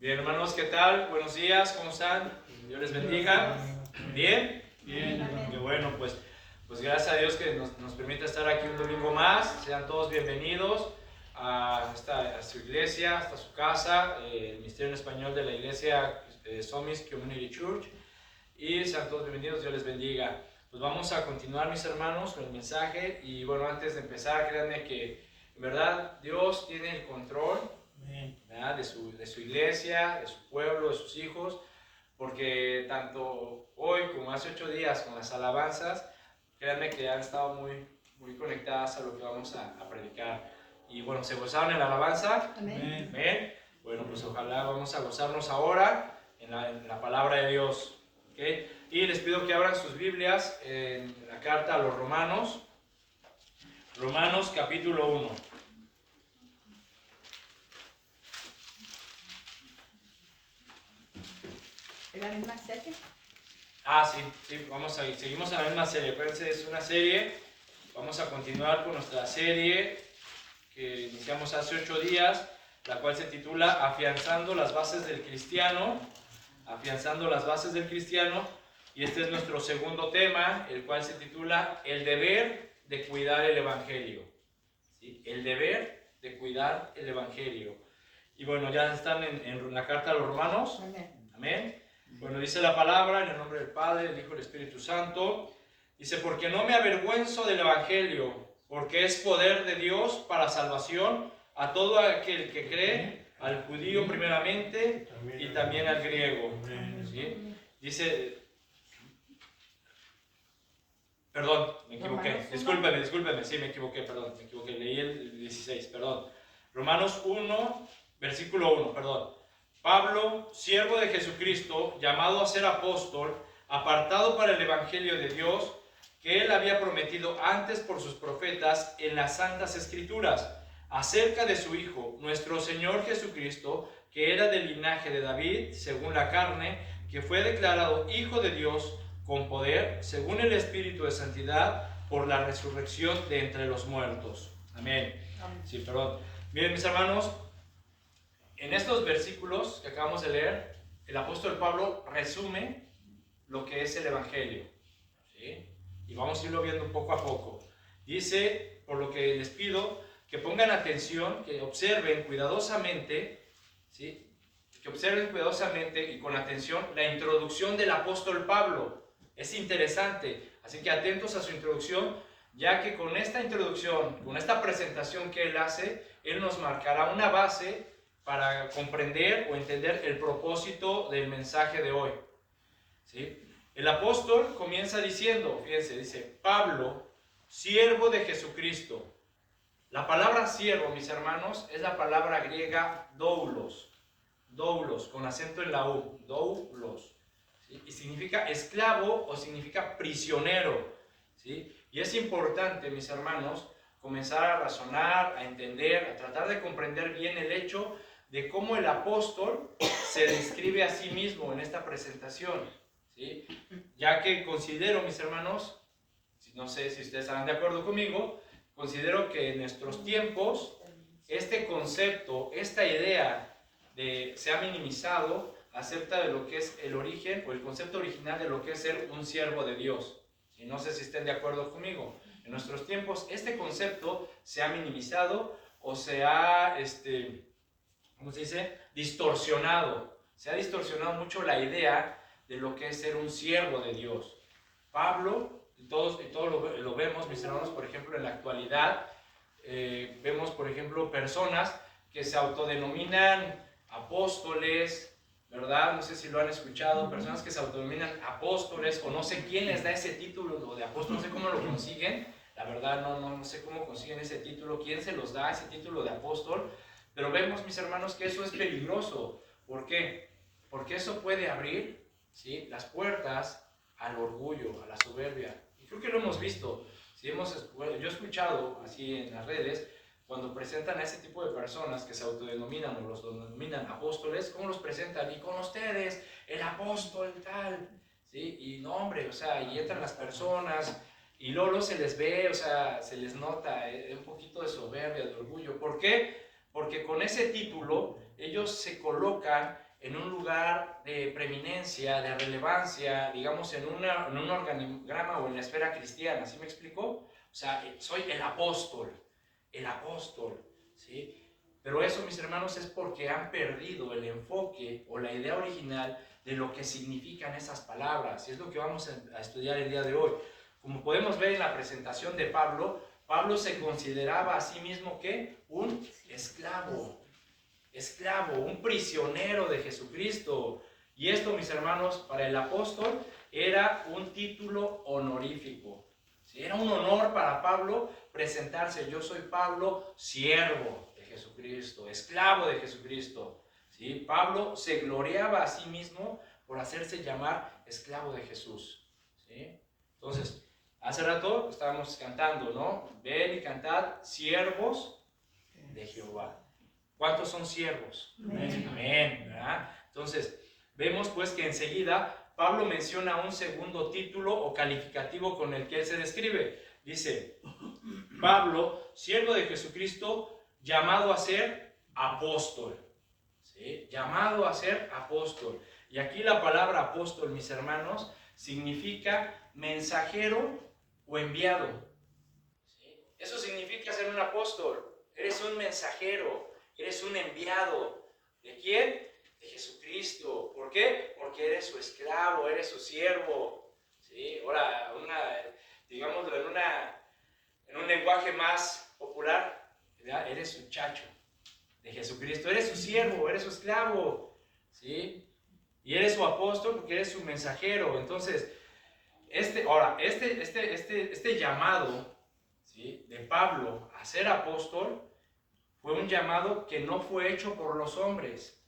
Bien, hermanos, ¿qué tal? Buenos días, ¿cómo están? Dios les bendiga. ¿Bien? Bien. Qué bueno, pues gracias a Dios que nos permite estar aquí un domingo más. Sean todos bienvenidos a su iglesia, hasta su casa, el Ministerio en Español de la Iglesia Somis Community Church. Y sean todos bienvenidos, Dios les bendiga. Pues vamos a continuar, mis hermanos, con el mensaje. Y bueno, antes de empezar, créanme que en verdad Dios tiene el control, ¿verdad? de su iglesia, de su pueblo, de sus hijos, porque tanto hoy como hace 8 días con las alabanzas, créanme que han estado muy conectadas a lo que vamos a predicar. Y bueno, ¿se gozaron en la alabanza? Amén. Amén. Bueno, pues ojalá vamos a gozarnos ahora en la palabra de Dios. ¿Okay? Y les pido que abran sus Biblias en la carta a los Romanos, Romanos capítulo 1. ¿Es la misma serie? Sí, seguimos en la misma serie. Acuérdense, es una serie. Vamos a continuar con nuestra serie que iniciamos hace 8 días, la cual se titula Afianzando las bases del cristiano. Afianzando las bases del cristiano. Y este es nuestro segundo tema, el cual se titula El deber de cuidar el evangelio. ¿Sí? El deber de cuidar el evangelio. Y bueno, ya están en la carta a los Romanos. Amén. Amén. Bueno, dice la palabra en el nombre del Padre, del Hijo y del Espíritu Santo. Dice, porque no me avergüenzo del evangelio, porque es poder de Dios para salvación a todo aquel que cree, al judío primeramente y también al griego. ¿Sí? Dice, perdón, me equivoqué, discúlpeme, sí, me equivoqué, leí el 16, perdón. Romanos 1, versículo 1, perdón. Pablo, siervo de Jesucristo, llamado a ser apóstol, apartado para el evangelio de Dios, que él había prometido antes por sus profetas en las santas escrituras, acerca de su Hijo, nuestro Señor Jesucristo, que era del linaje de David, según la carne, que fue declarado Hijo de Dios con poder, según el Espíritu de santidad, por la resurrección de entre los muertos. Amén. Sí, perdón. Miren, mis hermanos, en estos versículos que acabamos de leer, el apóstol Pablo resume lo que es el evangelio. ¿Sí? Y vamos a irlo viendo poco a poco. Dice, por lo que les pido, que pongan atención, que observen cuidadosamente, ¿sí? Que observen cuidadosamente y con atención la introducción del apóstol Pablo. Es interesante, así que atentos a su introducción, ya que con esta introducción, con esta presentación que él hace, él nos marcará una base para comprender o entender el propósito del mensaje de hoy. ¿Sí? El apóstol comienza diciendo, fíjense, dice, Pablo, siervo de Jesucristo. La palabra siervo, mis hermanos, es la palabra griega doulos, con acento en la U, doulos, ¿sí? Y significa esclavo o significa prisionero, ¿sí? Y es importante, mis hermanos, comenzar a razonar, a entender, a tratar de comprender bien el hecho de cómo el apóstol se describe a sí mismo en esta presentación, ¿sí? Ya que considero, mis hermanos, no sé si ustedes estarán de acuerdo conmigo, considero que en nuestros tiempos este concepto, esta idea se ha minimizado acerca de lo que es el origen o el concepto original de lo que es ser un siervo de Dios. Y no sé si estén de acuerdo conmigo. En nuestros tiempos este concepto se ha minimizado o se ha, ¿cómo se dice? Distorsionado. Se ha distorsionado mucho la idea de lo que es ser un siervo de Dios. Pablo, todos lo vemos, mis hermanos, por ejemplo, en la actualidad, vemos, por ejemplo, personas que se autodenominan apóstoles, ¿verdad? No sé si lo han escuchado, personas que se autodenominan apóstoles, o no sé quién les da ese título de apóstol, no sé cómo lo consiguen, la verdad no sé cómo consiguen ese título, quién se los da ese título de apóstol, pero vemos, mis hermanos, que eso es peligroso. ¿Por qué? Porque eso puede abrir, ¿sí?, las puertas al orgullo, a la soberbia. Y creo que lo hemos visto. ¿Sí? Yo he escuchado así en las redes, cuando presentan a ese tipo de personas que se autodenominan o los denominan apóstoles, ¿cómo los presentan? Y con ustedes, el apóstol tal, ¿sí? Y no, hombre, o sea, y entran las personas y luego se les ve, o sea, se les nota un poquito de soberbia, de orgullo. ¿Por qué? Porque con ese título ellos se colocan en un lugar de preeminencia, de relevancia, digamos, en un organigrama o en la esfera cristiana. ¿Sí me explico? O sea, soy el apóstol, ¿sí? Pero eso, mis hermanos, es porque han perdido el enfoque o la idea original de lo que significan esas palabras. Y es lo que vamos a estudiar el día de hoy. Como podemos ver en la presentación de Pablo, Pablo se consideraba a sí mismo que un esclavo, un prisionero de Jesucristo. Y esto, mis hermanos, para el apóstol era un título honorífico. ¿Sí? Era un honor para Pablo presentarse: yo soy Pablo, siervo de Jesucristo, esclavo de Jesucristo. ¿Sí? Pablo se gloriaba a sí mismo por hacerse llamar esclavo de Jesús. ¿Sí? Entonces, hace rato estábamos cantando, ¿no? Ven y cantad, siervos de Jehová. ¿Cuántos son siervos? Amén. ¿Verdad? Entonces, vemos pues que enseguida Pablo menciona un segundo título o calificativo con el que él se describe. Dice: Pablo, siervo de Jesucristo, llamado a ser apóstol. ¿Sí? Llamado a ser apóstol. Y aquí la palabra apóstol, mis hermanos, significa mensajero o enviado. ¿Sí? Eso significa ser un apóstol. Eres un mensajero, eres un enviado. ¿De quién? De Jesucristo. ¿Por qué? Porque eres su esclavo, eres su siervo. ¿Sí? Ahora, digámoslo en un lenguaje más popular, ¿verdad? Eres su chacho de Jesucristo, eres su siervo, eres su esclavo. ¿Sí? Y eres su apóstol porque eres su mensajero. Entonces, este llamado, ¿sí?, de Pablo a ser apóstol fue un llamado que no fue hecho por los hombres,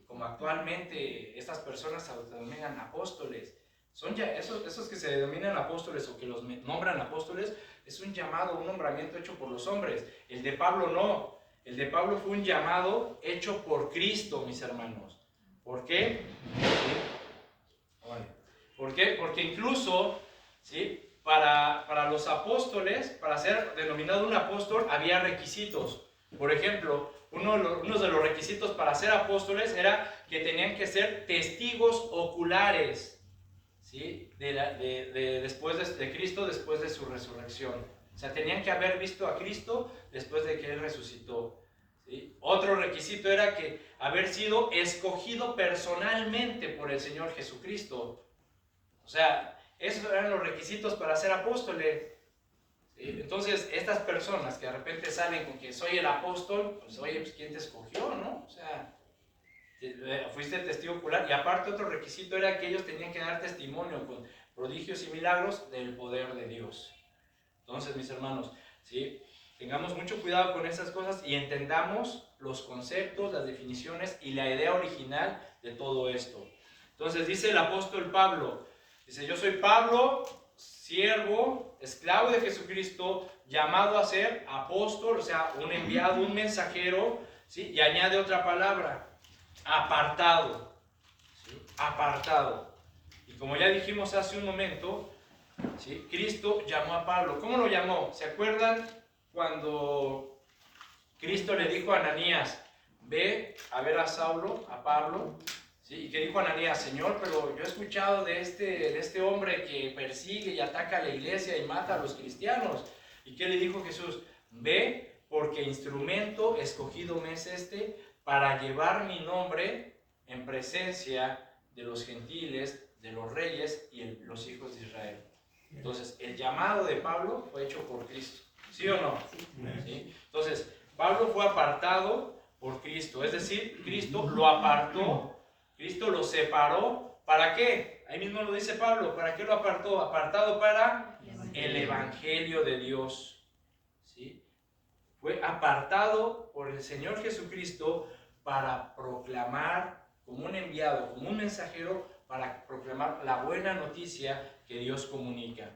como actualmente estas personas se autodenominan apóstoles. Son ya esos que se denominan apóstoles o que los nombran apóstoles, es un llamado, un nombramiento hecho por los hombres. El de Pablo no. El de Pablo fue un llamado hecho por Cristo, mis hermanos. ¿Por qué? ¿Por qué? Porque incluso, ¿sí?, para los apóstoles, para ser denominado un apóstol, había requisitos. Por ejemplo, uno de los requisitos para ser apóstoles era que tenían que ser testigos oculares, ¿sí?, después de Cristo, después de su resurrección. O sea, tenían que haber visto a Cristo después de que Él resucitó. ¿Sí? Otro requisito era que haber sido escogido personalmente por el Señor Jesucristo. O sea, esos eran los requisitos para ser apóstoles. ¿Sí? Entonces, estas personas que de repente salen con que soy el apóstol, pues oye, pues ¿quién te escogió, no? O sea, fuiste el testigo ocular. Y aparte otro requisito era que ellos tenían que dar testimonio con prodigios y milagros del poder de Dios. Entonces, mis hermanos, ¿sí?, tengamos mucho cuidado con esas cosas y entendamos los conceptos, las definiciones y la idea original de todo esto. Entonces dice el apóstol Pablo, dice: yo soy Pablo, siervo, esclavo de Jesucristo, llamado a ser apóstol, o sea, un enviado, un mensajero, ¿sí? Y añade otra palabra: apartado. ¿Sí? Apartado. Y como ya dijimos hace un momento, ¿sí?, Cristo llamó a Pablo. ¿Cómo lo llamó? ¿Se acuerdan cuando Cristo le dijo a Ananías: ve a ver a Saulo, a Pablo? ¿Sí? Y que dijo Ananías: Señor, pero yo he escuchado de este hombre que persigue y ataca a la iglesia y mata a los cristianos. ¿Y qué le dijo Jesús? Ve, porque instrumento escogido me es para llevar mi nombre en presencia de los gentiles, de los reyes y los hijos de Israel. Entonces, el llamado de Pablo fue hecho por Cristo. ¿Sí o no? ¿Sí? Entonces, Pablo fue apartado por Cristo. Es decir, Cristo lo apartó, Cristo lo separó. ¿Para qué? Ahí mismo lo dice Pablo. ¿Para qué lo apartó? Apartado para el Evangelio de Dios. ¿Sí? Fue apartado por el Señor Jesucristo para proclamar, como un enviado, como un mensajero, para proclamar la buena noticia que Dios comunica.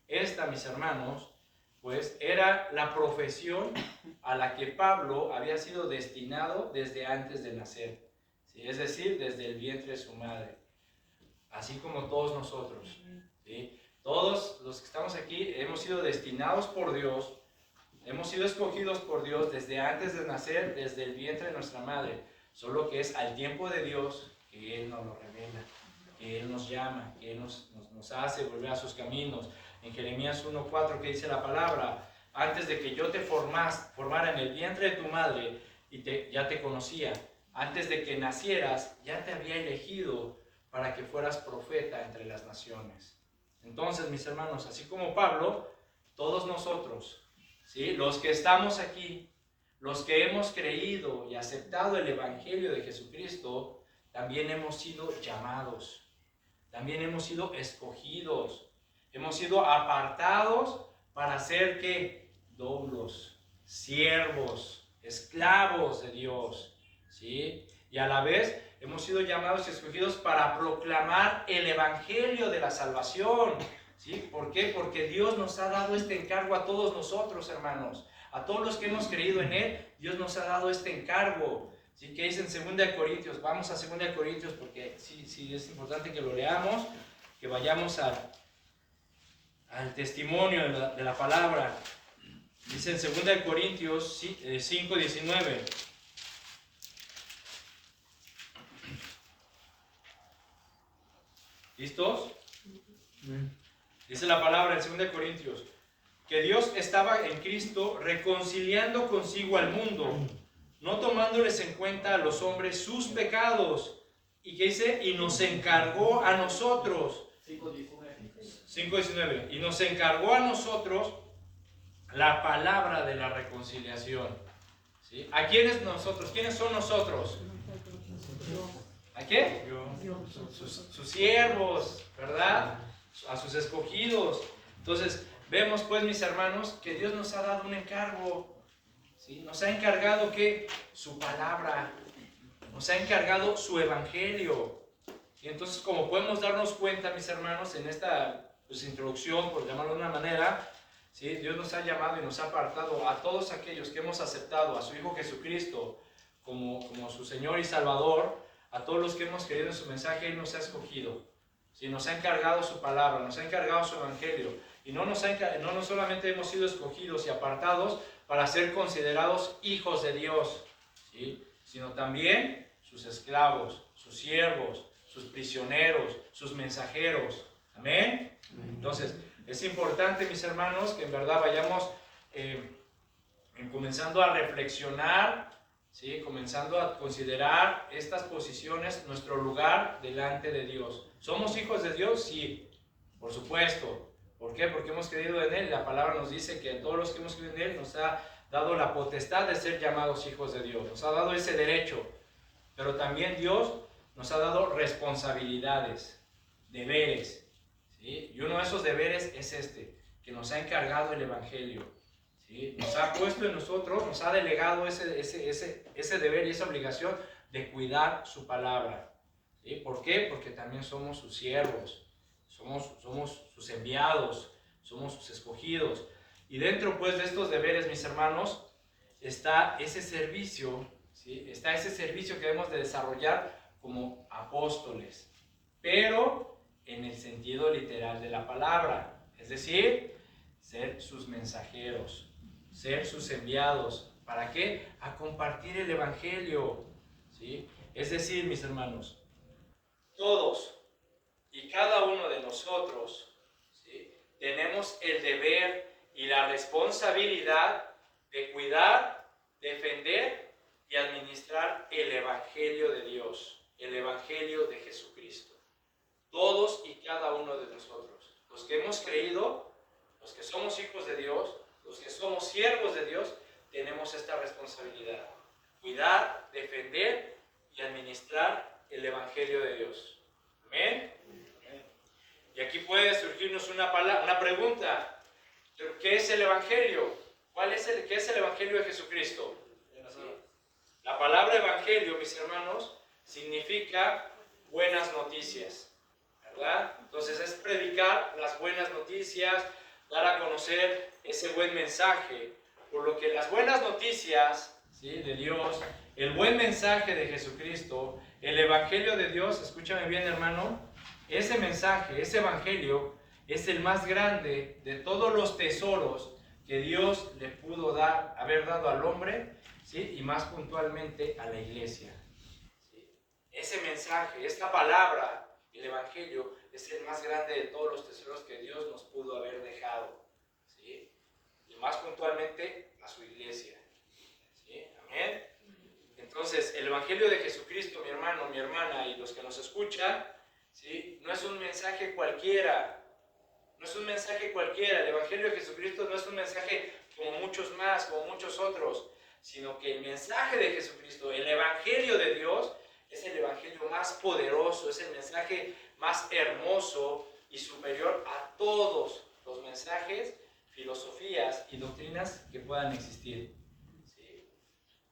Esta, mis hermanos, pues era la profesión a la que Pablo había sido destinado desde antes de nacer, ¿sí? Es decir, desde el vientre de su madre, así como todos nosotros, ¿sí? Todos los que estamos aquí hemos sido destinados por Dios, hemos sido escogidos por Dios desde antes de nacer, desde el vientre de nuestra madre. solo que es al tiempo de Dios que Él nos lo revela, que Él nos llama, que Él nos hace volver a sus caminos. En Jeremías 1:4 que dice la palabra, antes de que yo te formara en el vientre de tu madre, ya te conocía, antes de que nacieras, ya te había elegido para que fueras profeta entre las naciones. Entonces, mis hermanos, así como Pablo, todos nosotros, ¿sí?, los que estamos aquí, los que hemos creído y aceptado el Evangelio de Jesucristo, también hemos sido llamados, también hemos sido escogidos, hemos sido apartados para ser, ¿qué? Doulos, siervos, esclavos de Dios, ¿sí? Y a la vez hemos sido llamados y escogidos para proclamar el Evangelio de la salvación, ¿sí? ¿Por qué? Porque Dios nos ha dado este encargo a todos nosotros, hermanos. A todos los que hemos creído en Él, Dios nos ha dado este encargo. ¿Sí? Que dice en 2 Corintios, vamos a 2 Corintios porque sí es importante que lo leamos, que vayamos al testimonio de la palabra. Dice en 2 Corintios 5:19. ¿Listos? Dice la palabra en 2 Corintios, que Dios estaba en Cristo reconciliando consigo al mundo, no tomándoles en cuenta a los hombres sus pecados. ¿Y qué dice? Y nos encargó a nosotros. 5:19. Y nos encargó a nosotros la palabra de la reconciliación. ¿Sí? ¿A quiénes nosotros? ¿Quiénes son nosotros? ¿A qué? Sus siervos, ¿verdad? A sus escogidos. Entonces, vemos pues, mis hermanos, que Dios nos ha dado un encargo, ¿sí? Nos ha encargado que su palabra, nos ha encargado su evangelio. Y entonces, como podemos darnos cuenta, mis hermanos, en esta introducción, por llamarlo de una manera, ¿sí? Dios nos ha llamado y nos ha apartado a todos aquellos que hemos aceptado a su Hijo Jesucristo como su Señor y Salvador. A todos los que hemos creído en su mensaje, Él nos ha escogido, ¿sí? Nos ha encargado su palabra, nos ha encargado su evangelio. Y no solamente hemos sido escogidos y apartados para ser considerados hijos de Dios, ¿sí? Sino también sus esclavos, sus siervos, sus prisioneros, sus mensajeros. ¿Amén? Entonces, es importante, mis hermanos, que en verdad vayamos comenzando a reflexionar, ¿sí? Comenzando a considerar estas posiciones, nuestro lugar delante de Dios. ¿Somos hijos de Dios? Sí, por supuesto. ¿Por qué? Porque hemos creído en Él. La palabra nos dice que a todos los que hemos creído en Él nos ha dado la potestad de ser llamados hijos de Dios. Nos ha dado ese derecho. Pero también Dios nos ha dado responsabilidades, deberes, ¿sí? Y uno de esos deberes es que nos ha encargado el Evangelio, ¿sí? Nos ha puesto en nosotros, nos ha delegado ese deber y esa obligación de cuidar su palabra, ¿sí? ¿Por qué? Porque también somos sus siervos, somos sus enviados, somos sus escogidos. Y dentro pues de estos deberes, mis hermanos, está ese servicio, ¿sí? Está ese servicio que debemos de desarrollar como apóstoles, pero en el sentido literal de la palabra, es decir, ser sus mensajeros, ser sus enviados. ¿Para qué? A compartir el Evangelio, ¿sí? Es decir, mis hermanos, todos y cada uno de nosotros, ¿sí?, tenemos el deber y la responsabilidad de cuidar, defender y administrar el Evangelio de Dios, el Evangelio de Jesucristo. Todos y cada uno de nosotros, los que hemos creído, los que somos hijos de Dios, los que somos siervos de Dios, tenemos esta responsabilidad: cuidar, defender y administrar el Evangelio de Dios. ¿Amén? Y aquí puede surgirnos una pregunta: ¿qué es el Evangelio? ¿Qué es el Evangelio de Jesucristo? ¿Sí? La palabra Evangelio, mis hermanos, significa buenas noticias, ¿verdad? Entonces es predicar las buenas noticias, dar a conocer ese buen mensaje. Por lo que las buenas noticias, ¿sí?, de Dios, el buen mensaje de Jesucristo, el Evangelio de Dios, escúchame bien, hermano, ese mensaje, ese Evangelio, es el más grande de todos los tesoros que Dios le pudo haber dado al hombre, ¿sí?, y más puntualmente a la iglesia. mensaje, esta palabra, el Evangelio, es el más grande de todos los tesoros que Dios nos pudo haber dejado, ¿sí? Y más puntualmente a su iglesia, ¿sí? Amén. Entonces, el Evangelio de Jesucristo, mi hermano, mi hermana y los que nos escuchan, ¿sí? No es un mensaje cualquiera, no es un mensaje cualquiera. El Evangelio de Jesucristo no es un mensaje como muchos más, como muchos otros, sino que el mensaje de Jesucristo, el Evangelio de Dios, es el Evangelio más poderoso, es el mensaje más hermoso y superior a todos los mensajes, filosofías y doctrinas que puedan existir. ¿Sí?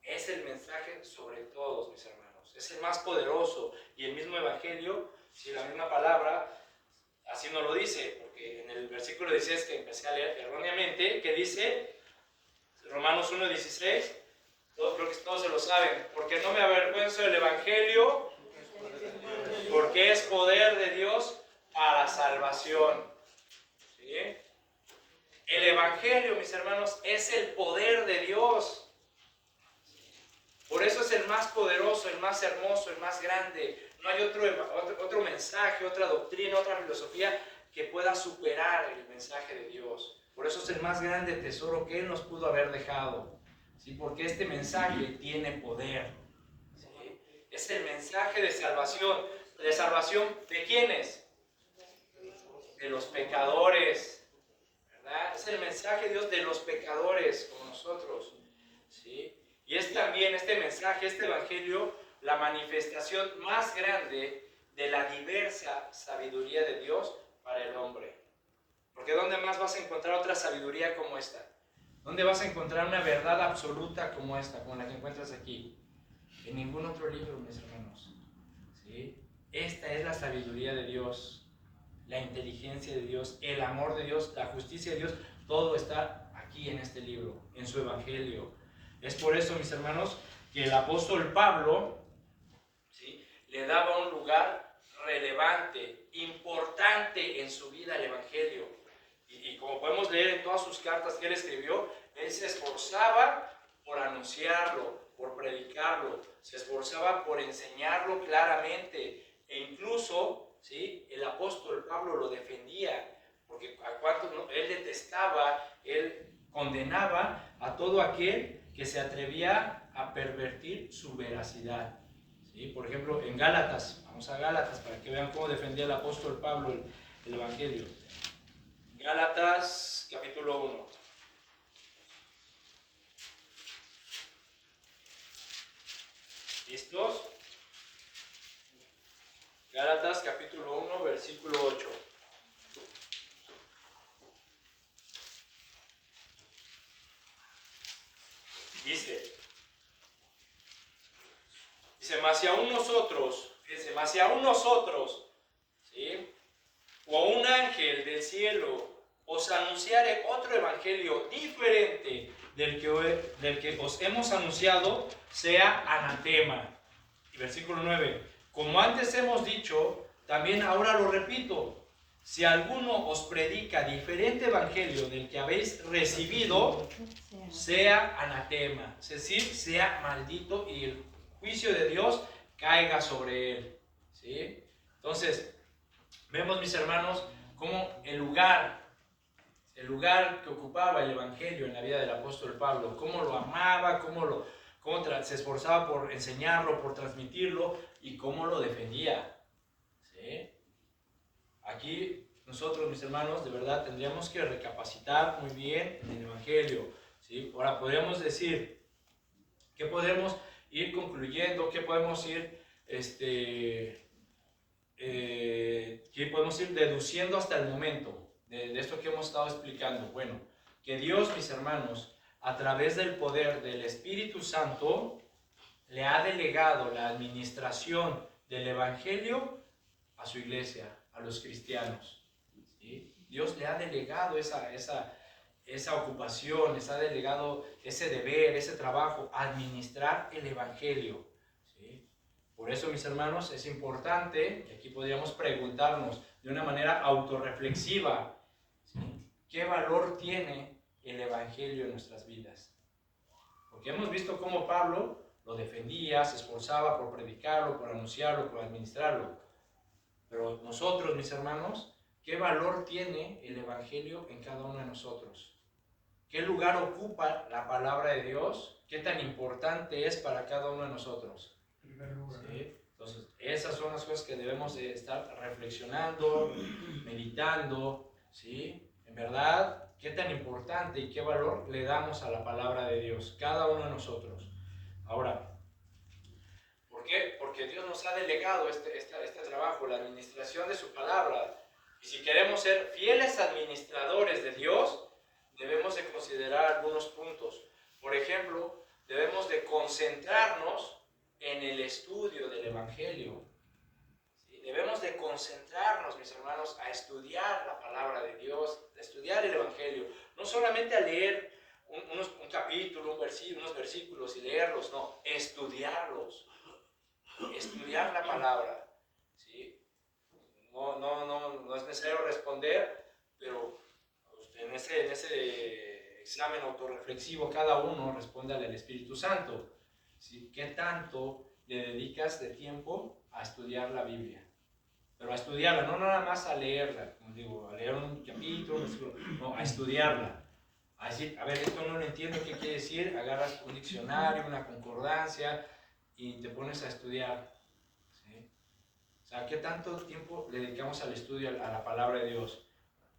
Es el mensaje sobre todos, mis hermanos. Es el más poderoso. Y el mismo Evangelio, si la misma palabra, así nos lo dice, porque en el versículo 16 que empecé a leer erróneamente, que dice, Romanos 1:16, creo que todos se lo saben, porque no me avergüenzo del Evangelio, porque es poder de Dios para salvación. ¿Sí? El Evangelio, mis hermanos, es el poder de Dios. Por eso es el más poderoso, el más hermoso, el más grande. No hay otro mensaje, otra doctrina, otra filosofía que pueda superar el mensaje de Dios. Por eso es el más grande tesoro que Él nos pudo haber dejado. ¿Sí? Porque este mensaje tiene poder. ¿Sí? Es el mensaje de salvación. ¿De salvación de quiénes? De los pecadores. ¿Verdad? Es el mensaje de Dios de los pecadores como nosotros. ¿Sí? Y es también este mensaje, este evangelio, la manifestación más grande de la diversa sabiduría de Dios para el hombre. Porque ¿dónde más vas a encontrar otra sabiduría como esta? ¿Dónde vas a encontrar una verdad absoluta como esta, como la que encuentras aquí? En ningún otro libro, mis hermanos. ¿Sí? Esta es la sabiduría de Dios, la inteligencia de Dios, el amor de Dios, la justicia de Dios. Todo está aquí en este libro, en su evangelio. Es por eso, mis hermanos, que el apóstol Pablo, ¿sí?, le daba un lugar relevante, importante en su vida al evangelio. Y como podemos leer en todas sus cartas que él escribió, él se esforzaba por anunciarlo, por predicarlo, se esforzaba por enseñarlo claramente, e incluso, ¿sí?, el apóstol Pablo lo defendía, porque a cuántos no, él detestaba, él condenaba a todo aquel que se atrevía a pervertir su veracidad. ¿Sí? Por ejemplo, en Gálatas, vamos a Gálatas para que vean cómo defendía el apóstol Pablo el evangelio. Gálatas, capítulo 1. ¿Listos? Gálatas, capítulo 1, versículo 8. Dice, mas si aún nosotros, fíjense, mas si aún nosotros, ¿sí?, o un ángel del cielo os anunciare otro evangelio diferente del que os hemos anunciado, sea anatema. Y versículo 9, como antes hemos dicho, también ahora lo repito, si alguno os predica diferente evangelio del que habéis recibido, sea anatema, es decir, sea maldito y el juicio de Dios caiga sobre él. ¿Sí? Entonces, vemos, mis hermanos, cómo el lugar que ocupaba el evangelio en la vida del apóstol Pablo, cómo lo amaba, cómo se esforzaba por enseñarlo, por transmitirlo y cómo lo defendía. ¿Sí? Aquí nosotros, mis hermanos, de verdad tendríamos que recapacitar muy bien en el evangelio. ¿Sí? Ahora podríamos decir, ¿qué podemos ir concluyendo? ¿Qué podemos ir que podemos ir deduciendo hasta el momento de esto que hemos estado explicando? Bueno, que Dios, mis hermanos, a través del poder del Espíritu Santo, le ha delegado la administración del Evangelio a su iglesia, a los cristianos. ¿Sí? Dios le ha delegado esa ocupación, les ha delegado ese deber, ese trabajo, administrar el Evangelio. ¿Sí? Por eso, mis hermanos, es importante, y aquí podríamos preguntarnos de una manera autorreflexiva, ¿sí?, ¿qué valor tiene el Evangelio en nuestras vidas? Porque hemos visto cómo Pablo lo defendía, se esforzaba por predicarlo, por anunciarlo, por administrarlo. Pero nosotros, mis hermanos, ¿qué valor tiene el Evangelio en cada uno de nosotros? ¿Qué lugar ocupa la palabra de Dios? ¿Qué tan importante es para cada uno de nosotros? Primer lugar. ¿Sí? Entonces, esas son las cosas que debemos de estar reflexionando, meditando, ¿sí? En verdad, ¿qué tan importante y qué valor le damos a la palabra de Dios? Cada uno de nosotros. Ahora, ¿por qué? Porque Dios nos ha delegado este trabajo, la administración de su palabra. Y si queremos ser fieles administradores de Dios, debemos de considerar algunos puntos. Por ejemplo, debemos de concentrarnos en el estudio del Evangelio. ¿Sí? Debemos de concentrarnos, mis hermanos, a estudiar la palabra de Dios, a estudiar el Evangelio. No solamente a leer un capítulo, unos versículos y leerlos, no, estudiarlos. Estudiar la palabra. ¿Sí? No es necesario responder, pero en ese examen autorreflexivo cada uno responde al Espíritu Santo. ¿Sí? ¿Qué tanto le dedicas de tiempo a estudiar la Biblia? Pero a estudiarla, no nada más a leerla, como digo, a leer un capítulo, no, a estudiarla. A decir, a ver, esto no lo entiendo, ¿qué quiere decir? Agarras un diccionario, una concordancia y te pones a estudiar. ¿Sí? O sea, ¿qué tanto tiempo le dedicamos al estudio a la palabra de Dios?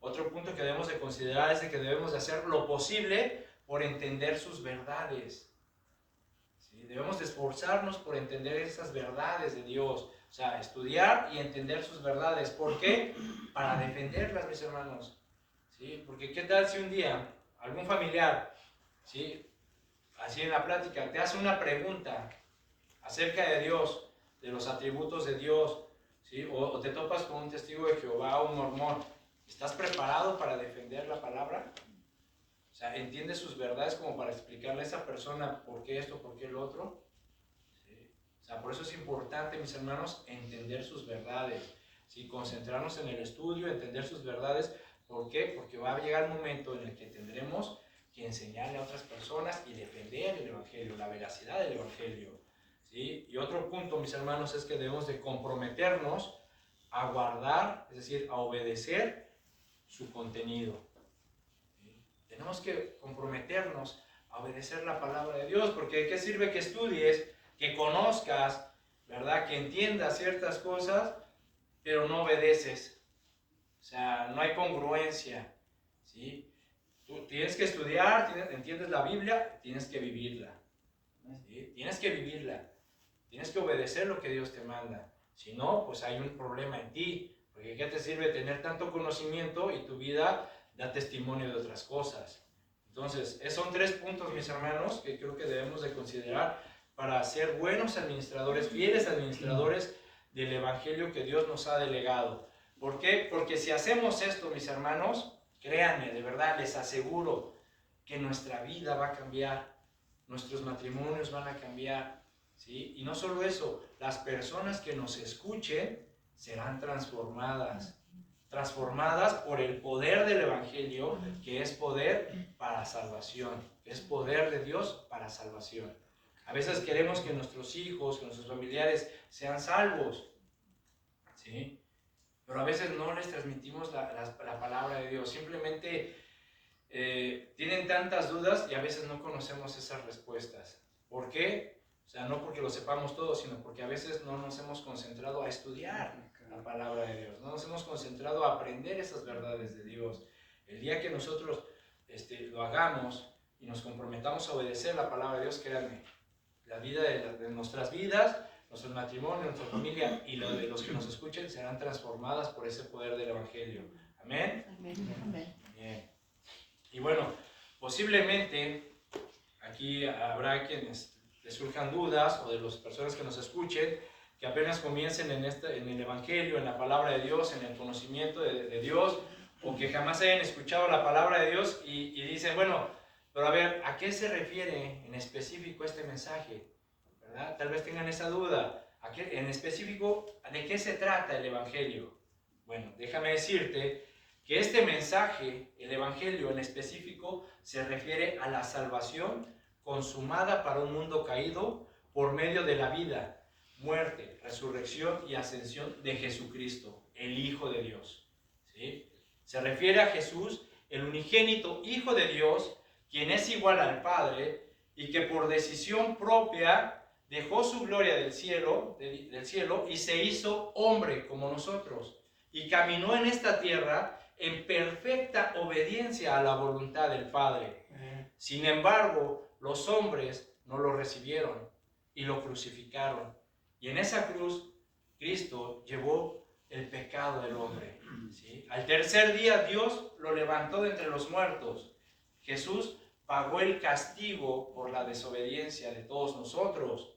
Otro punto que debemos de considerar es de que debemos de hacer lo posible por entender sus verdades. ¿Sí? Debemos de esforzarnos por entender esas verdades de Dios. O sea, estudiar y entender sus verdades. ¿Por qué? Para defenderlas, mis hermanos. ¿Sí? Porque ¿qué tal si un día algún familiar, ¿sí?, así en la plática, te hace una pregunta acerca de Dios, de los atributos de Dios, ¿sí? O te topas con un testigo de Jehová o un mormón? ¿Estás preparado para defender la palabra? O sea, ¿entiendes sus verdades como para explicarle a esa persona por qué esto, por qué lo otro? ¿Sí? O sea, por eso es importante, mis hermanos, entender sus verdades, ¿sí? Concentrarnos en el estudio, entender sus verdades. ¿Por qué? Porque va a llegar el momento en el que tendremos que enseñarle a otras personas y defender el Evangelio, la veracidad del Evangelio. ¿Sí? Y otro punto, mis hermanos, es que debemos de comprometernos a guardar, es decir, a obedecer su contenido. ¿Sí? Tenemos que comprometernos a obedecer la palabra de Dios, porque ¿de qué sirve que estudies, que conozcas, ¿verdad?, que entiendas ciertas cosas, pero no obedeces? O sea, no hay congruencia, ¿sí? Tú tienes que estudiar, entiendes la Biblia, tienes que vivirla, ¿sí? Tienes que vivirla, tienes que obedecer lo que Dios te manda. Si no, pues hay un problema en ti, porque ¿qué te sirve tener tanto conocimiento y tu vida da testimonio de otras cosas? Entonces, esos son 3 puntos, mis hermanos, que creo que debemos de considerar para ser buenos administradores, fieles administradores del Evangelio que Dios nos ha delegado. ¿Por qué? Porque si hacemos esto, mis hermanos, créanme, de verdad, les aseguro que nuestra vida va a cambiar, nuestros matrimonios van a cambiar, ¿sí? Y no solo eso, las personas que nos escuchen serán transformadas por el poder del Evangelio, que es poder para salvación, que es poder de Dios para salvación. A veces queremos que nuestros hijos, que nuestros familiares sean salvos, ¿sí? Pero a veces no les transmitimos la palabra de Dios. Simplemente tienen tantas dudas y a veces no conocemos esas respuestas. ¿Por qué? O sea, no porque lo sepamos todo, sino porque a veces no nos hemos concentrado a estudiar la palabra de Dios. No nos hemos concentrado a aprender esas verdades de Dios. El día que nosotros lo hagamos y nos comprometamos a obedecer la palabra de Dios, créanme, la vida de nuestras vidas, nuestro matrimonio, nuestra familia y lo de los que nos escuchen serán transformadas por ese poder del Evangelio. ¿Amén? Amén. Bien. Y bueno, posiblemente aquí habrá quienes les surjan dudas o de las personas que nos escuchen que apenas comiencen en el Evangelio, en la palabra de Dios, en el conocimiento de Dios, o que jamás hayan escuchado la palabra de Dios y dicen, bueno, pero a ver, ¿a qué se refiere en específico este mensaje? ¿Verdad? Tal vez tengan esa duda. En específico, ¿de qué se trata el Evangelio? Bueno, déjame decirte que este mensaje, el Evangelio en específico, se refiere a la salvación consumada para un mundo caído por medio de la vida, muerte, resurrección y ascensión de Jesucristo, el Hijo de Dios. ¿Sí? Se refiere a Jesús, el unigénito Hijo de Dios, quien es igual al Padre y que por decisión propia dejó su gloria del cielo y se hizo hombre como nosotros y caminó en esta tierra en perfecta obediencia a la voluntad del Padre. Sin embargo, los hombres no lo recibieron y lo crucificaron. Y en esa cruz, Cristo llevó el pecado del hombre. ¿Sí? Al tercer día, Dios lo levantó de entre los muertos. Jesús pagó el castigo por la desobediencia de todos nosotros.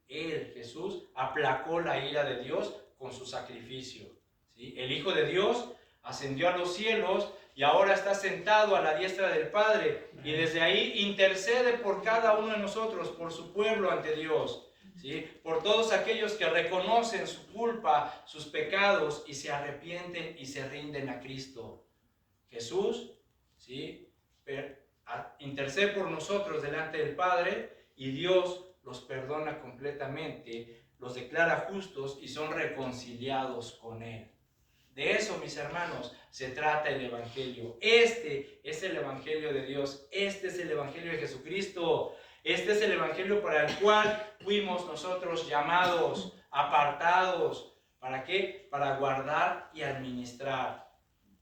Él, Jesús, aplacó la ira de Dios con su sacrificio. ¿Sí? El Hijo de Dios ascendió a los cielos y ahora está sentado a la diestra del Padre y desde ahí intercede por cada uno de nosotros, por su pueblo ante Dios, ¿sí? Por todos aquellos que reconocen su culpa, sus pecados y se arrepienten y se rinden a Cristo. Jesús, ¿sí? Intercede por nosotros delante del Padre y Dios los perdona completamente, los declara justos y son reconciliados con Él. De eso, mis hermanos, se trata el Evangelio. Este es el Evangelio de Dios. Este es el Evangelio de Jesucristo. Este es el Evangelio para el cual fuimos nosotros llamados, apartados. ¿Para qué? Para guardar y administrar.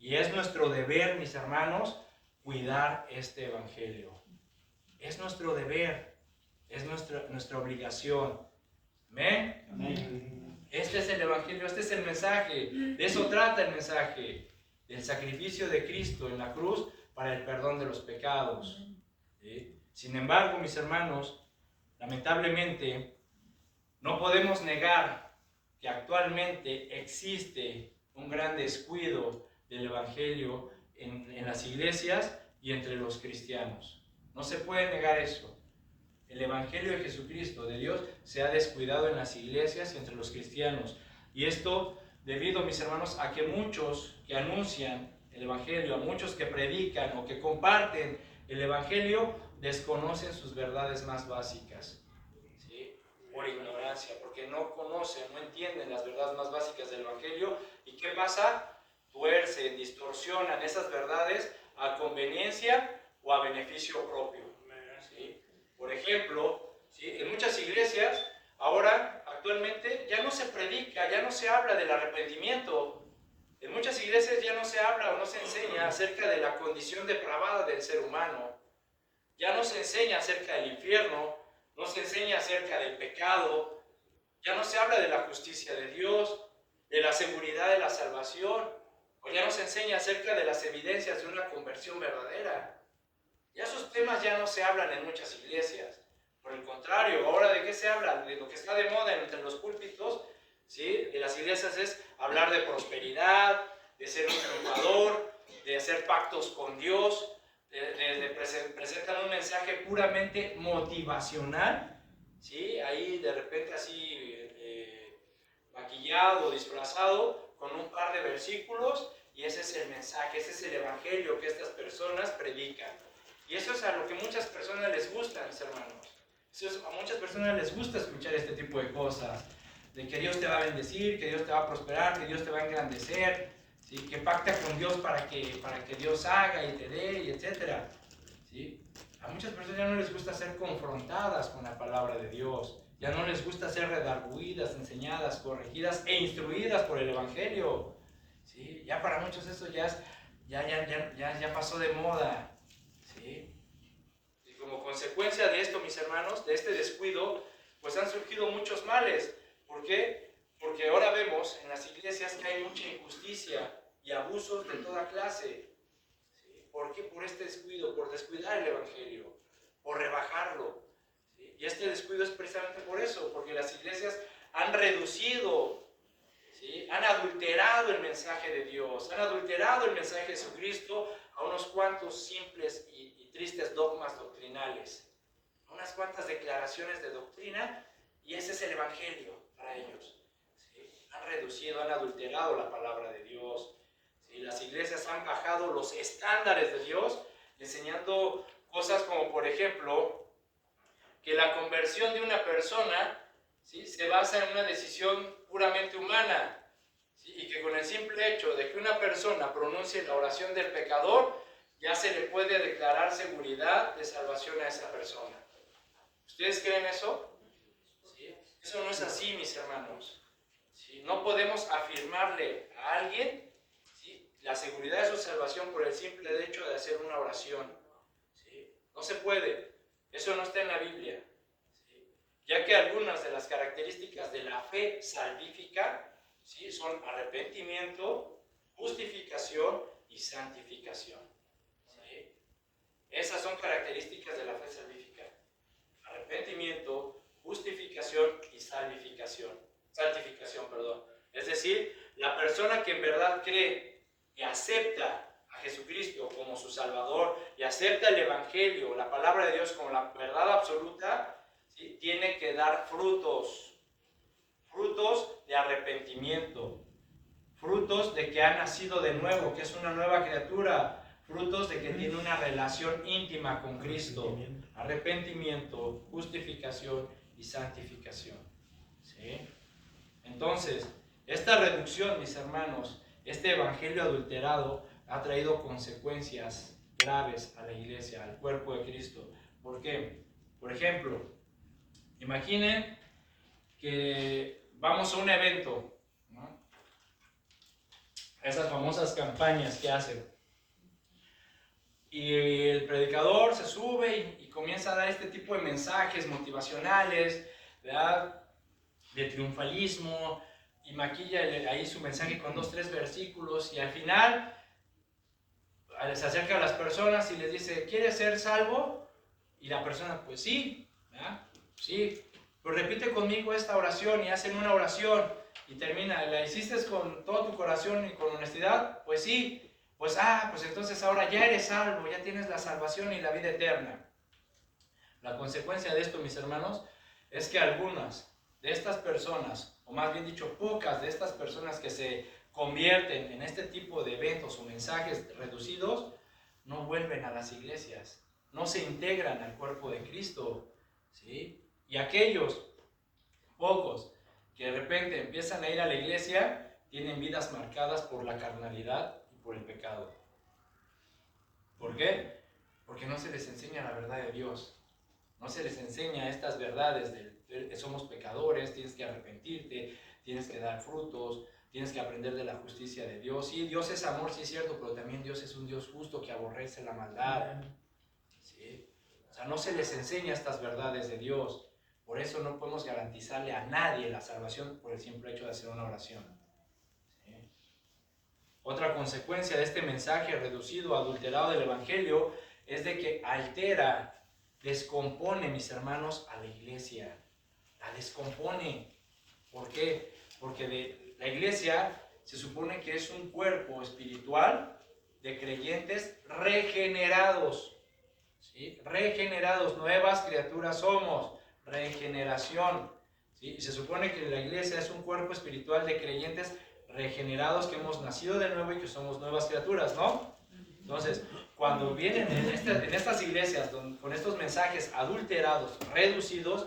Y es nuestro deber, mis hermanos, cuidar este Evangelio. Es nuestro deber. Es nuestra obligación. ¿Amén? Amén. Este es el Evangelio, este es el mensaje. De eso trata el mensaje. Del sacrificio de Cristo en la cruz para el perdón de los pecados. ¿Sí? Sin embargo, mis hermanos, lamentablemente, no podemos negar que actualmente existe un gran descuido del Evangelio en las iglesias y entre los cristianos. No se puede negar eso. El Evangelio de Jesucristo, de Dios, se ha descuidado en las iglesias y entre los cristianos. Y esto debido, mis hermanos, a que muchos que anuncian el Evangelio, a muchos que predican o que comparten el Evangelio, desconocen sus verdades más básicas. ¿Sí? Por ignorancia, porque no conocen, no entienden las verdades más básicas del Evangelio. ¿Y qué pasa? Tuercen, distorsionan esas verdades a conveniencia o a beneficio propio. ¿Sí? Por ejemplo, ¿sí? En muchas iglesias, ahora, actualmente, ya no se predica, ya no se habla del arrepentimiento. En muchas iglesias ya no se habla o no se enseña acerca de la condición depravada del ser humano. Ya no se enseña acerca del infierno, no se enseña acerca del pecado, ya no se habla de la justicia de Dios, de la seguridad de la salvación, o ya no se enseña acerca de las evidencias de una conversión verdadera. Ya esos temas ya no se hablan en muchas iglesias. Por el contrario, ahora ¿de qué se habla? De lo que está de moda entre los púlpitos, ¿sí? De las iglesias es hablar de prosperidad, de ser un triunfador, de hacer pactos con Dios, presentan un mensaje puramente motivacional, ¿sí? Ahí de repente así maquillado, disfrazado, con un par de versículos, y ese es el mensaje, ese es el evangelio que estas personas predican. Y eso es a lo que muchas personas les gusta, mis hermanos. A muchas personas les gusta escuchar este tipo de cosas, de que Dios te va a bendecir, que Dios te va a prosperar, que Dios te va a engrandecer, ¿sí? Que pacta con Dios para que Dios haga y te dé, y etc. ¿Sí? A muchas personas ya no les gusta ser confrontadas con la palabra de Dios, ya no les gusta ser redarguidas, enseñadas, corregidas e instruidas por el Evangelio. ¿Sí? Ya para muchos eso ya pasó de moda. ¿Sí? Y como consecuencia de esto, mis hermanos, de este descuido, pues han surgido muchos males. ¿Por qué? Porque ahora vemos en las iglesias que hay mucha injusticia y abusos de toda clase. ¿Sí? ¿Por qué? Por este descuido, por descuidar el Evangelio, por rebajarlo. ¿Sí? Y este descuido es precisamente por eso, porque las iglesias han reducido, ¿sí? Han adulterado el mensaje de Dios, han adulterado el mensaje de Jesucristo a unos cuantos simples y tristes dogmas doctrinales, a unas cuantas declaraciones de doctrina, y ese es el Evangelio para ellos. ¿Sí? Han reducido, han adulterado la palabra de Dios. ¿Sí? Las iglesias han bajado los estándares de Dios, enseñando cosas como, por ejemplo, que la conversión de una persona, ¿sí?, se basa en una decisión puramente humana, ¿sí?, y que con el simple hecho de que una persona pronuncie la oración del pecador, ya se le puede declarar seguridad de salvación a esa persona. ¿Ustedes creen eso? ¿Sí? Eso no es así, mis hermanos. ¿Sí? No podemos afirmarle a alguien, ¿sí?, la seguridad de su salvación por el simple hecho de hacer una oración. ¿Sí? No se puede. Eso no está en la Biblia. ¿Sí? Ya que algunas de las características de la fe salvífica, ¿sí?, son arrepentimiento, justificación y santificación. ¿Sí? Esas son características de la fe salvífica. Arrepentimiento, justificación y santificación. Es decir, la persona que en verdad cree y acepta a Jesucristo como su Salvador y acepta el Evangelio, la palabra de Dios como la verdad absoluta, ¿sí?, tiene que dar frutos de arrepentimiento, frutos de que ha nacido de nuevo, que es una nueva criatura, frutos de que tiene una relación íntima con Cristo, arrepentimiento, justificación y santificación. ¿Sí? Entonces, esta reducción, mis hermanos, este evangelio adulterado ha traído consecuencias graves a la iglesia, al cuerpo de Cristo. ¿Por qué? Por ejemplo, imaginen que vamos a un evento, ¿no?, esas famosas campañas que hacen, y el predicador se sube y comienza a dar este tipo de mensajes motivacionales, ¿verdad?, de triunfalismo, y maquilla ahí su mensaje con 2, 3 versículos, y al final se acerca a las personas y les dice: ¿quieres ser salvo? Y la persona, pues sí, ¿verdad? Sí, pero repite conmigo esta oración, y hacen una oración y termina: ¿la hiciste con todo tu corazón y con honestidad? Pues sí. Pues entonces ahora ya eres salvo, ya tienes la salvación y la vida eterna. La consecuencia de esto, mis hermanos, es que algunas de estas personas, o más bien dicho, pocas de estas personas que se convierten en este tipo de eventos o mensajes reducidos, no vuelven a las iglesias, no se integran al cuerpo de Cristo, ¿sí? Y aquellos pocos que de repente empiezan a ir a la iglesia, tienen vidas marcadas por la carnalidad y por el pecado. ¿Por qué? Porque no se les enseña la verdad de Dios. No se les enseña estas verdades de que somos pecadores, tienes que arrepentirte, tienes que dar frutos, tienes que aprender de la justicia de Dios. Sí, Dios es amor, sí es cierto, pero también Dios es un Dios justo que aborrece la maldad. ¿Sí? O sea, no se les enseña estas verdades de Dios. Por eso no podemos garantizarle a nadie la salvación por el simple hecho de hacer una oración. ¿Sí? Otra consecuencia de este mensaje reducido, adulterado del Evangelio, es de que altera, descompone, mis hermanos, a la iglesia. La descompone. ¿Por qué? Porque la iglesia se supone que es un cuerpo espiritual de creyentes regenerados. ¿Sí? Regenerados, nuevas criaturas somos. Regeneración. ¿Sí? Y se supone que la iglesia es un cuerpo espiritual de creyentes regenerados, que hemos nacido de nuevo y que somos nuevas criaturas, ¿no? Entonces, cuando vienen en estas iglesias con estos mensajes adulterados, reducidos,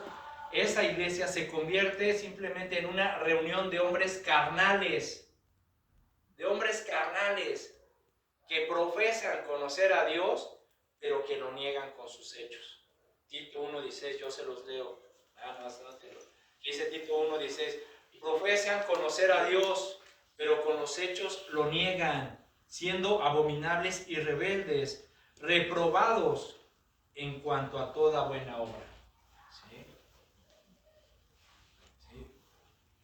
esa iglesia se convierte simplemente en una reunión de hombres carnales, que profesan conocer a Dios, pero que lo niegan con sus hechos. Tito 1:16, yo se los leo. Dice Tito 1:16, profesan conocer a Dios, pero con los hechos lo niegan, siendo abominables y rebeldes, reprobados en cuanto a toda buena obra. ¿Sí? ¿Sí?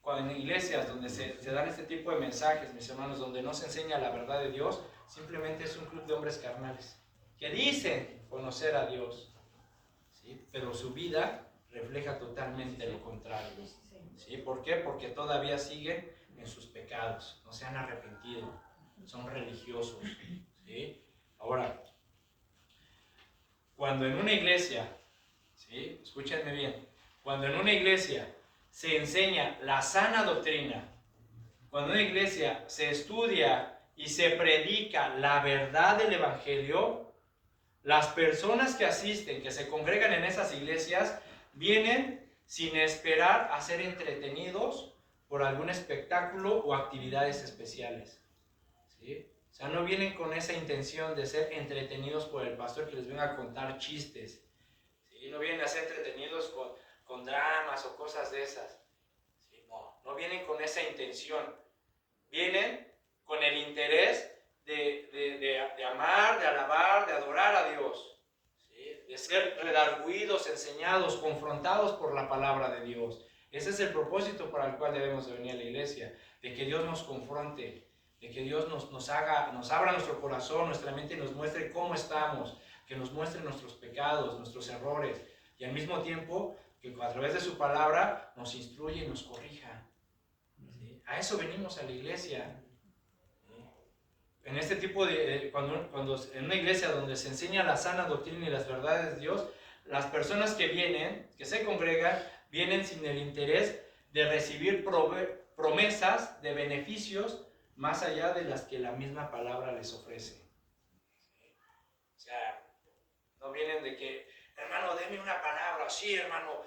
Cuando en iglesias donde se dan este tipo de mensajes, mis hermanos, donde no se enseña la verdad de Dios, simplemente es un club de hombres carnales que dicen conocer a Dios, ¿sí?, pero su vida refleja totalmente lo contrario. ¿Sí? ¿Por qué? Porque todavía siguen en sus pecados, no se han arrepentido, son religiosos. ¿Sí? Ahora, cuando en una iglesia, ¿sí?, escúchenme bien, cuando en una iglesia se enseña la sana doctrina, cuando en una iglesia se estudia y se predica la verdad del Evangelio, las personas que asisten, que se congregan en esas iglesias, vienen sin esperar a ser entretenidos por algún espectáculo o actividades especiales. ¿Sí? O sea, no vienen con esa intención de ser entretenidos por el pastor que les venga a contar chistes. ¿Sí? No vienen a ser entretenidos con dramas o cosas de esas. ¿Sí? No vienen con esa intención. Vienen con el interés de amar, de alabar, de adorar a Dios. ¿Sí? De ser redarguidos, enseñados, confrontados por la palabra de Dios. Ese es el propósito para el cual debemos de venir a la iglesia. De que Dios nos confronte. De que Dios nos abra nuestro corazón, nuestra mente y nos muestre cómo estamos. Que nos muestre nuestros pecados, nuestros errores. Y al mismo tiempo que a través de su palabra nos instruye y nos corrija. ¿Sí? A eso venimos a la iglesia. En este tipo de, cuando en una iglesia donde se enseña la sana doctrina y las verdades de Dios, las personas que vienen, que se congregan, vienen sin el interés de recibir promesas de beneficios más allá de las que la misma palabra les ofrece. O sea, no vienen de que, hermano, deme una palabra, sí, hermano,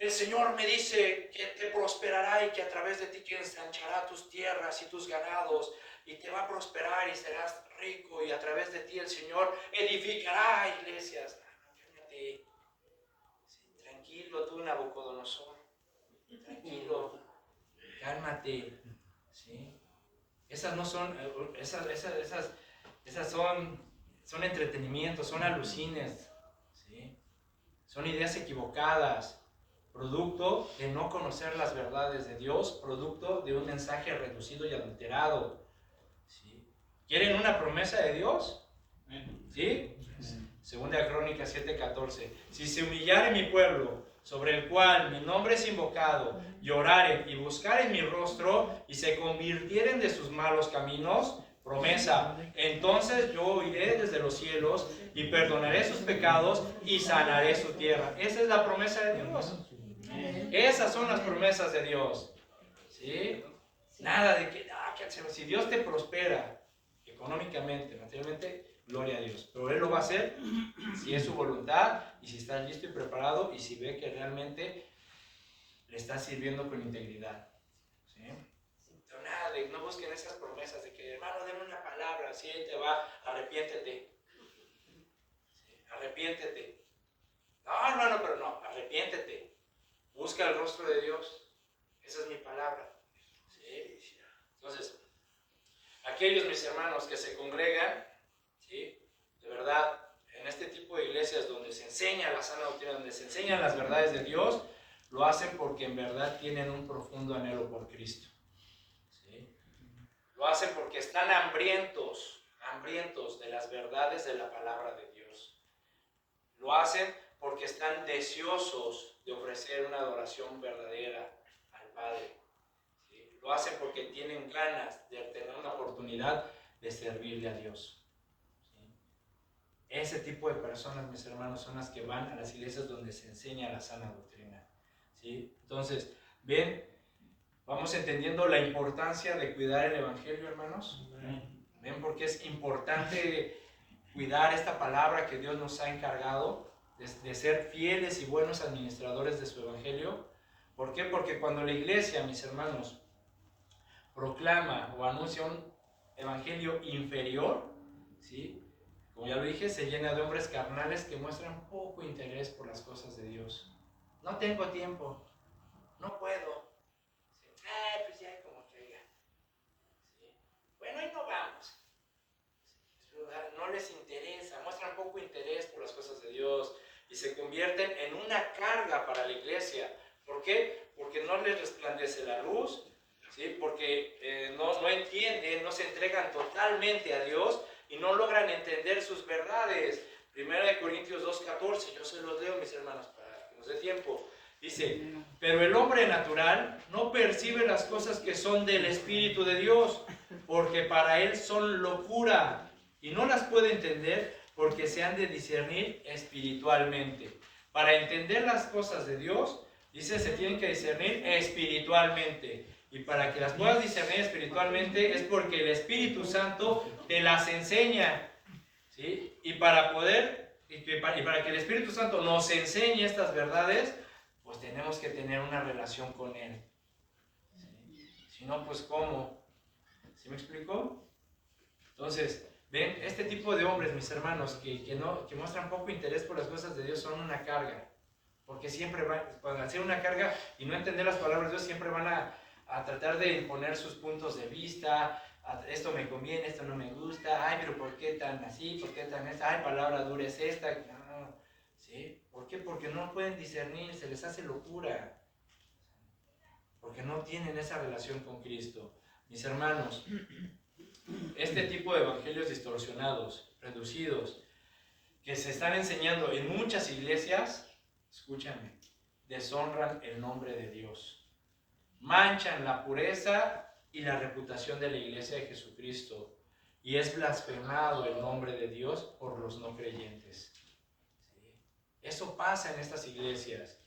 el Señor me dice que te prosperará y que a través de ti que ensanchará tus tierras y tus ganados, y te va a prosperar y serás rico, y a través de ti el Señor edificará iglesias. Cálmate. Sí, tranquilo tú, Nabucodonosor. Tranquilo. Cálmate. ¿Sí? Esas no son, esas son entretenimientos, son alucines. ¿Sí? Son ideas equivocadas. Producto de no conocer las verdades de Dios, producto de un mensaje reducido y adulterado. ¿Sí? ¿Quieren una promesa de Dios? ¿Sí? Segunda Crónicas 7:14. Si se humillare mi pueblo, sobre el cual mi nombre es invocado, y oraren y buscaren mi rostro, y se convirtieren de sus malos caminos, promesa, entonces yo oiré desde los cielos, y perdonaré sus pecados, y sanaré su tierra. Esa es la promesa de Dios. Esas son las promesas de Dios. ¿Sí? Nada de que, si Dios te prospera económicamente, materialmente, gloria a Dios. Pero Él lo va a hacer si es su voluntad y si estás listo y preparado y si ve que realmente le estás sirviendo con integridad. ¿Sí? Pero nada de, no busquen esas promesas de que, hermano, denme una palabra, si Él te va, arrepiéntete. ¿Sí? Arrepiéntete. No, hermano, pero no, arrepiéntete. Busca el rostro de Dios. Esa es mi palabra. ¿Sí? Entonces, aquellos mis hermanos que se congregan, ¿sí? De verdad, en este tipo de iglesias donde se enseña la sana doctrina, donde se enseñan las verdades de Dios, lo hacen porque en verdad tienen un profundo anhelo por Cristo. ¿Sí? Lo hacen porque están hambrientos de las verdades de la palabra de Dios. Lo hacen porque están deseosos de ofrecer una adoración verdadera al Padre. ¿Sí? Lo hacen porque tienen ganas de tener una oportunidad de servirle a Dios. ¿Sí? Ese tipo de personas, mis hermanos, son las que van a las iglesias donde se enseña la sana doctrina. ¿Sí? Entonces, ven, vamos entendiendo la importancia de cuidar el Evangelio, hermanos. Ven, porque es importante cuidar esta palabra que Dios nos ha encargado de ser fieles y buenos administradores de su Evangelio. ¿Por qué? Porque cuando la iglesia, mis hermanos, proclama o anuncia un Evangelio inferior, ¿sí? Como ya lo dije, se llena de hombres carnales que muestran poco interés por las cosas de Dios. No tengo tiempo, no puedo. Pues ya como caiga. ¿Sí? Bueno, ahí no vamos. ¿Sí? No les interesa, muestran poco interés por las cosas de Dios y se convierten en una carga para la iglesia. ¿Por qué? Porque no les resplandece la luz, ¿sí? Porque no entienden, no se entregan totalmente a Dios y no logran entender sus verdades. 1 Corintios 2:14, yo se los leo, mis hermanos, para que nos dé tiempo. Dice, pero el hombre natural no percibe las cosas que son del Espíritu de Dios, porque para él son locura, y no las puede entender porque se han de discernir espiritualmente. Para entender las cosas de Dios, dice, se tienen que discernir espiritualmente. Y para que las puedas discernir espiritualmente es porque el Espíritu Santo te las enseña. ¿Sí? Y para que el Espíritu Santo nos enseñe estas verdades, pues tenemos que tener una relación con Él. ¿Sí? Si no, pues ¿cómo? ¿Sí me explicó? Entonces, ven, este tipo de hombres, mis hermanos, que muestran poco interés por las cosas de Dios son una carga. Porque siempre van a hacer una carga y no entender las palabras de Dios, siempre van a tratar de imponer sus puntos de vista. Esto me conviene, esto no me gusta. Ay, pero ¿por qué tan así? ¿Por qué tan esta? Ay, palabra dura es esta. No. ¿Sí? ¿Por qué? Porque no pueden discernir, se les hace locura. Porque no tienen esa relación con Cristo. Mis hermanos, este tipo de evangelios distorsionados, reducidos, que se están enseñando en muchas iglesias, escúchame, deshonran el nombre de Dios, manchan la pureza y la reputación de la iglesia de Jesucristo, y es blasfemado el nombre de Dios por los no creyentes. ¿Sí? Eso pasa en estas iglesias.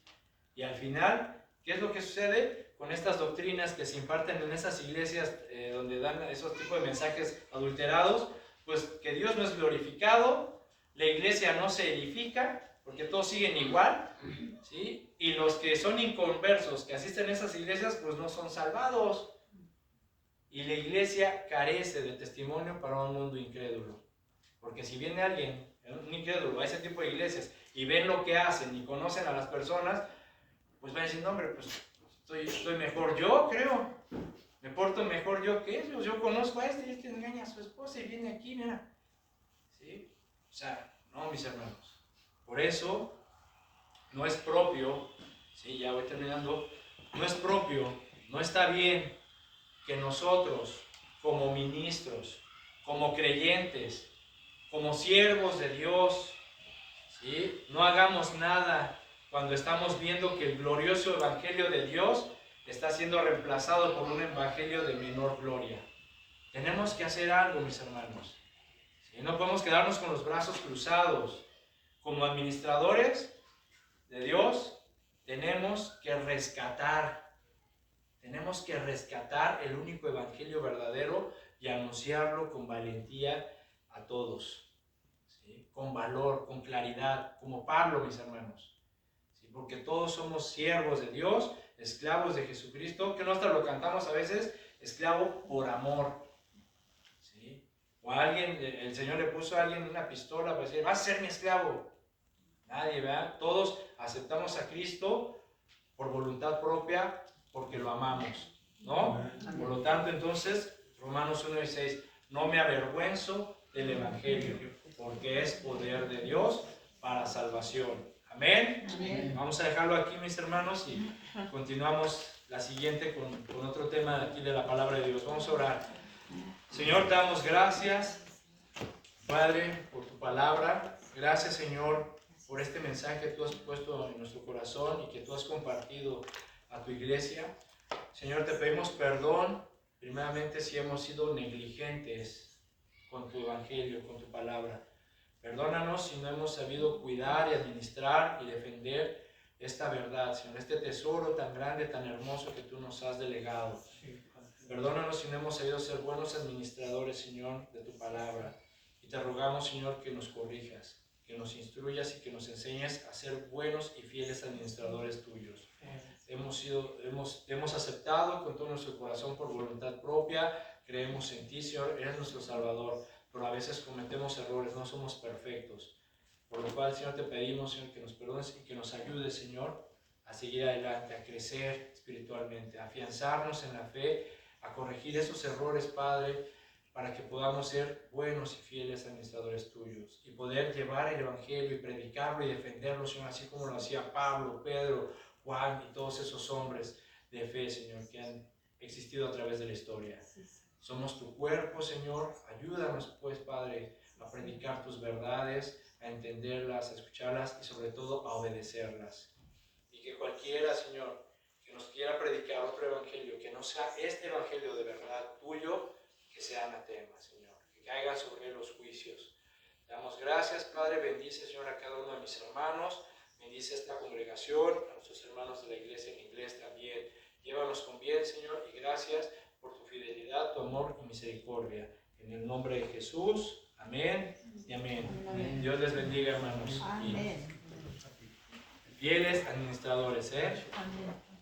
Y al final, ¿qué es lo que sucede con estas doctrinas que se imparten en esas iglesias donde dan esos tipos de mensajes adulterados? Pues que Dios no es glorificado, la iglesia no se edifica, porque todos siguen igual, ¿sí? Y los que son inconversos, que asisten a esas iglesias, pues no son salvados. Y la iglesia carece de testimonio para un mundo incrédulo. Porque si viene alguien, un incrédulo, a ese tipo de iglesias, y ven lo que hacen y conocen a las personas, pues van a decir, no, hombre, pues estoy mejor yo, creo. Me porto mejor yo que ellos. Yo conozco a y este engaña a su esposa y viene aquí, mira. ¿Sí? O sea, no, mis hermanos. Por eso, no es propio, sí, ya voy terminando, no es propio, no está bien que nosotros, como ministros, como creyentes, como siervos de Dios, ¿sí?, no hagamos nada cuando estamos viendo que el glorioso evangelio de Dios está siendo reemplazado por un evangelio de menor gloria. Tenemos que hacer algo, mis hermanos. ¿Sí? No podemos quedarnos con los brazos cruzados. Como administradores de Dios, tenemos que rescatar el único evangelio verdadero y anunciarlo con valentía a todos, ¿sí? Con valor, con claridad, como Pablo, mis hermanos, ¿sí? Porque todos somos siervos de Dios, esclavos de Jesucristo, que no hasta lo cantamos a veces, esclavo por amor, ¿sí? O a alguien, el Señor le puso a alguien una pistola para decir, vas a ser mi esclavo. Nadie, ¿verdad? Todos aceptamos a Cristo por voluntad propia, porque lo amamos, ¿no? Amén. Por lo tanto, entonces, Romanos 1:16, no me avergüenzo del evangelio, porque es poder de Dios para salvación. Amén. Amén. Vamos a dejarlo aquí, mis hermanos, y continuamos la siguiente con otro tema de aquí de la palabra de Dios. Vamos a orar. Señor, te damos gracias, Padre, por tu palabra. Gracias, Señor, por este mensaje que tú has puesto en nuestro corazón y que tú has compartido a tu iglesia. Señor, te pedimos perdón, primeramente, si hemos sido negligentes con tu evangelio, con tu palabra. Perdónanos si no hemos sabido cuidar y administrar y defender esta verdad, Señor, este tesoro tan grande, tan hermoso que tú nos has delegado. Perdónanos si no hemos sabido ser buenos administradores, Señor, de tu palabra. Y te rogamos, Señor, que nos corrijas, que nos instruyas y que nos enseñes a ser buenos y fieles administradores tuyos. Hemos aceptado con todo nuestro corazón por voluntad propia, creemos en ti, Señor, eres nuestro Salvador, pero a veces cometemos errores, no somos perfectos. Por lo cual, Señor, te pedimos, Señor, que nos perdones y que nos ayudes, Señor, a seguir adelante, a crecer espiritualmente, a afianzarnos en la fe, a corregir esos errores, Padre, para que podamos ser buenos y fieles administradores tuyos y poder llevar el evangelio y predicarlo y defenderlo, Señor, así como lo hacía Pablo, Pedro, Juan y todos esos hombres de fe, Señor, que han existido a través de la historia. Somos tu cuerpo, Señor. Ayúdanos, pues, Padre, a predicar tus verdades, a entenderlas, a escucharlas y sobre todo a obedecerlas. Y que cualquiera, Señor, que nos quiera predicar otro evangelio, que no sea este evangelio de verdad tuyo, que sea anatema, Señor, que caiga sobre los juicios. Damos gracias, Padre. Bendice, Señor, a cada uno de mis hermanos. Bendice esta congregación, a nuestros hermanos de la iglesia en inglés también. Llévanos con bien, Señor, y gracias por tu fidelidad, tu amor y misericordia. En el nombre de Jesús, amén y amén. Amén. Dios les bendiga, hermanos. Amén. Y fieles administradores, ¿eh? Amén.